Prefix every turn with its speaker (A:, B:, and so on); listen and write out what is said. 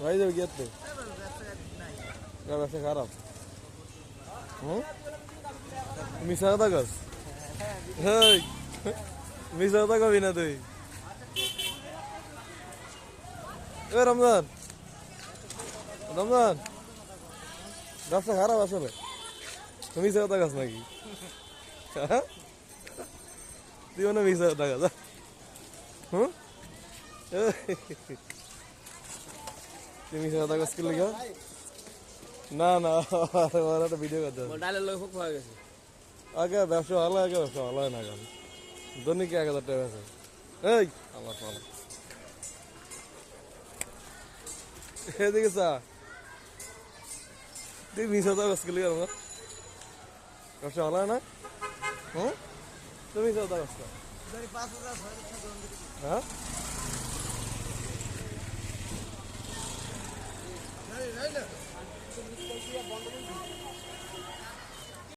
A: ভাই যাবে কি এতে ব্যবসা খারাপ হুম মিশা কথা কস হেই মিশা কথা কবি না তুই এ রমজান রমজান ব্যবসা খারাপ আসলে তুমি মিশা কথা কস নাকি তুই মনে মিশা কথা কস হুম তুই মিশা কথা কস কি লিখা না না ওরা তো ভিডিও করতে
B: ডালের লোক খুব হয়ে গেছে
A: আগে ব্যবসা ভালো আগে ব্যবসা ভালো হয় না কেন দৈনিক 1000 টাকা আছে এই আমার ভালো এদিকে চা তুই মিশা তো কস কি লিখা আমার ব্যবসা ভালো হয় না হুম তুমি মিশা কথা কস হ্যাঁ